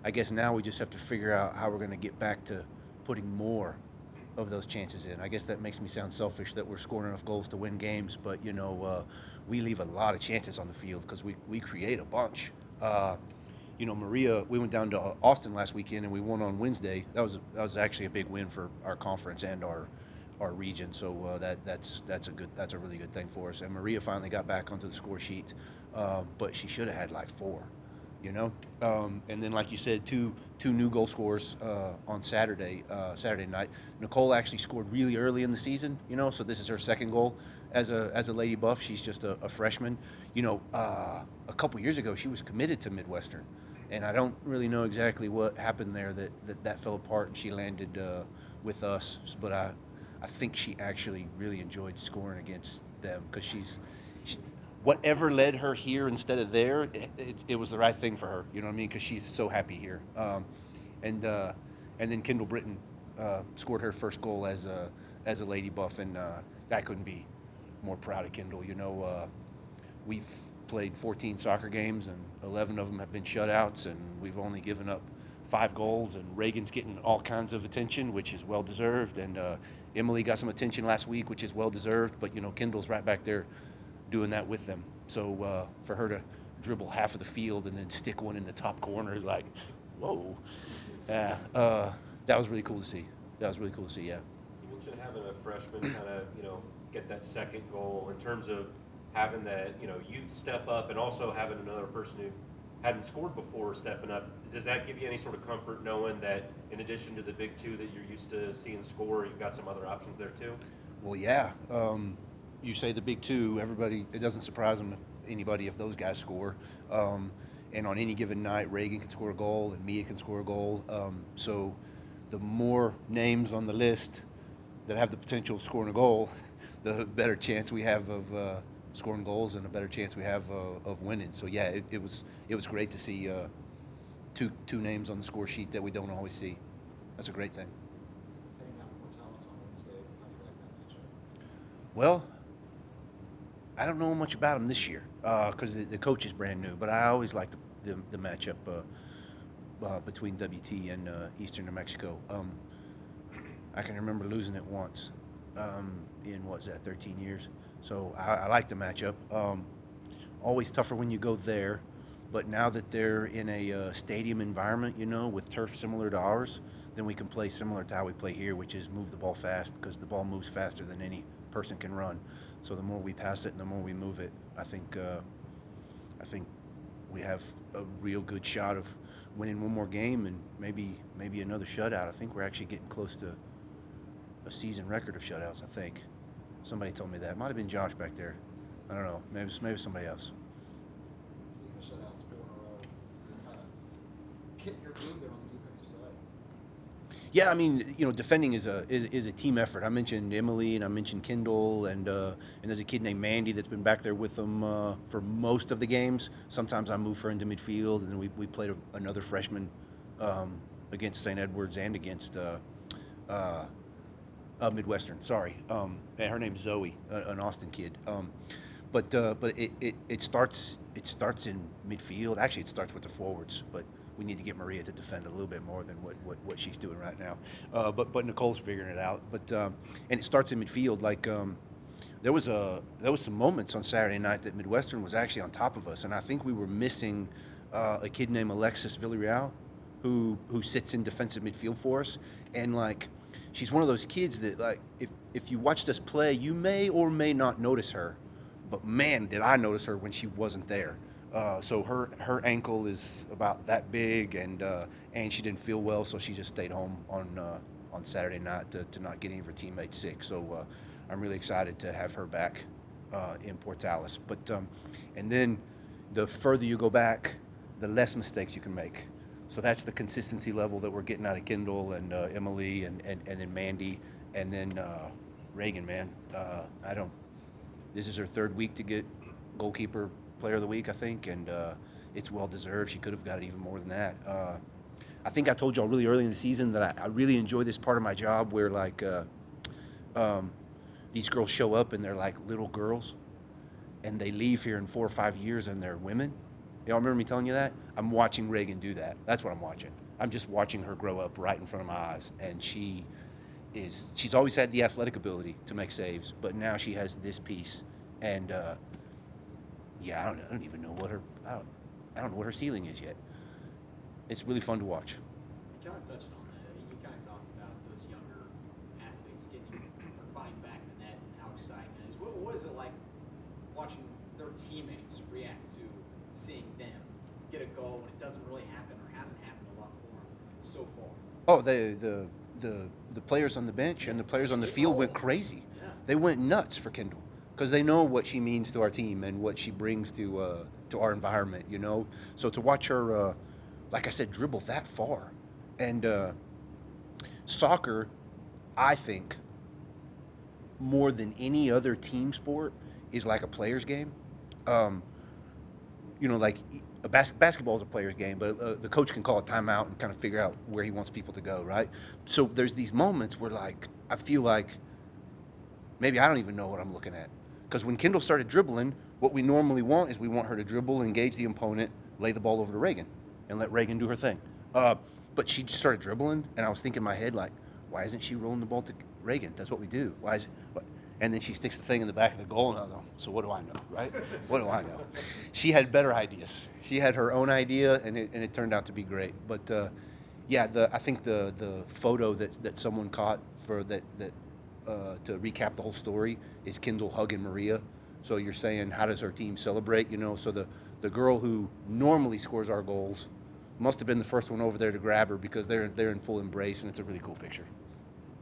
I guess now we just have to figure out how we're going to get back to putting more of those chances in. I guess that makes me sound selfish that we're scoring enough goals to win games, but we leave a lot of chances on the field because we create a bunch. Maria, we went down to Austin last weekend and we won on Wednesday. That was actually a big win for our conference and our region. So that's a really good thing for us. And Maria finally got back onto the score sheet, but she should have had like four. And then like you said, two new goal scorers on Saturday night. Nicole actually scored really early in the season, so this is her second goal as a Lady Buff. She's just a freshman. A couple years ago she was committed to Midwestern, and I don't really know exactly what happened there that fell apart and she landed with us. But I think she actually really enjoyed scoring against them because whatever led her here instead of there, it was the right thing for her. You know what I mean? Because she's so happy here. And then Kendall Britton scored her first goal as a Lady Buff, and I couldn't be more proud of Kendall. We've played 14 soccer games, and 11 of them have been shutouts, and we've only given up 5 goals. And Reagan's getting all kinds of attention, which is well deserved, and Emily got some attention last week, which is well deserved. But Kendall's right back there doing that with them. So for her to dribble half of the field and then stick one in the top corner is like, whoa. That was really cool to see. Yeah. You mentioned having a freshman kind of, get that second goal in terms of having that, youth step up and also having another person who hadn't scored before stepping up. Does that give you any sort of comfort knowing that in addition to the big two that you're used to seeing score, you've got some other options there too? Well, yeah. You say the big two, it doesn't surprise anybody if those guys score. And on any given night, Reagan can score a goal and Mia can score a goal. So the more names on the list that have the potential of scoring a goal, the better chance we have of scoring goals and a better chance we have of winning. So yeah, it was great to see two names on the score sheet that we don't always see. That's a great thing. Heading out for Mortalis on Wednesday, how do you like that matchup? Well, I don't know much about him this year because the coach is brand new. But I always like the matchup between WT and Eastern New Mexico. I can remember losing it once in 13 years. So I like the matchup. Always tougher when you go there, but now that they're in a stadium environment, with turf similar to ours, then we can play similar to how we play here, which is move the ball fast because the ball moves faster than any person can run. So the more we pass it and the more we move it, I think we have a real good shot of winning one more game and maybe another shutout. I think we're actually getting close to a season record of shutouts. I think somebody told me that. It might have been Josh back there. I don't know. Maybe somebody else. Speaking of shutouts, 4 in a row, just kind of hit your groove there on the defensive side. Yeah, I mean, defending is a team effort. I mentioned Emily and I mentioned Kendall and there's a kid named Mandy that's been back there with them for most of the games. Sometimes I move her into midfield, and then we played another freshman against St. Edwards and against Midwestern. Sorry, and her name's Zoe, an Austin kid. But it starts in midfield. Actually, it starts with the forwards, but we need to get Maria to defend a little bit more than what she's doing right now. But Nicole's figuring it out. But and it starts in midfield. Like there was some moments on Saturday night that Midwestern was actually on top of us, and I think we were missing a kid named Alexis Villarreal, who sits in defensive midfield for us, and like she's one of those kids that like if you watched us play, you may or may not notice her, but man, did I notice her when she wasn't there. So her ankle is about that big, and she didn't feel well, so she just stayed home on Saturday night to not get any of her teammates sick. So I'm really excited to have her back in Portales. But and then the further you go back, the less mistakes you can make. So that's the consistency level that we're getting out of Kendall and Emily and then Mandy and then Reagan. Man, this is her third week to get goalkeeper player of the week, I think, and it's well deserved. She could have got even more than that. I think I told y'all really early in the season that I really enjoy this part of my job where like these girls show up and they're like little girls, and they leave here in 4 or 5 years and they're women, Y'all remember me telling you that? I'm watching Reagan do that. That's what I'm watching. I'm just watching her grow up right in front of my eyes, and she's always had the athletic ability to make saves, but now she has this piece, and yeah, I don't even know what I don't know what her ceiling is yet. It's really fun to watch. You kind of touched on that. I mean, you kind of talked about those younger athletes getting or finding back the net and how exciting that is. What is it like watching their teammates react to seeing them get a goal when it doesn't really happen or hasn't happened a lot for them so far? Oh, the players on the bench and the players on the field went crazy. Yeah. They went nuts for Kendall because they know what she means to our team and what she brings to our environment. You know, so to watch her, like I said, dribble that far, and soccer, I think, more than any other team sport, is like a player's game. You know, like basketball is a player's game, but the coach can call a timeout and kind of figure out where he wants people to go, right? So there's these moments where, like, I feel like maybe I don't even know what I'm looking at. Because when Kendall started dribbling, what we normally want is we want her to dribble, engage the opponent, lay the ball over to Reagan, and let Reagan do her thing. But she just started dribbling, and I was thinking in my head, like, why isn't she rolling the ball to Reagan? That's what we do. Why is it? And then she sticks the thing in the back of the goal, and I go, so what do I know, right? What do I know? She had better ideas. She had her own idea, and it turned out to be great. But yeah, I think the photo that someone caught for that to recap the whole story is Kendall hugging Maria. So you're saying, how does her team celebrate? You know, so the girl who normally scores our goals must have been the first one over there to grab her because they're in full embrace, and it's a really cool picture.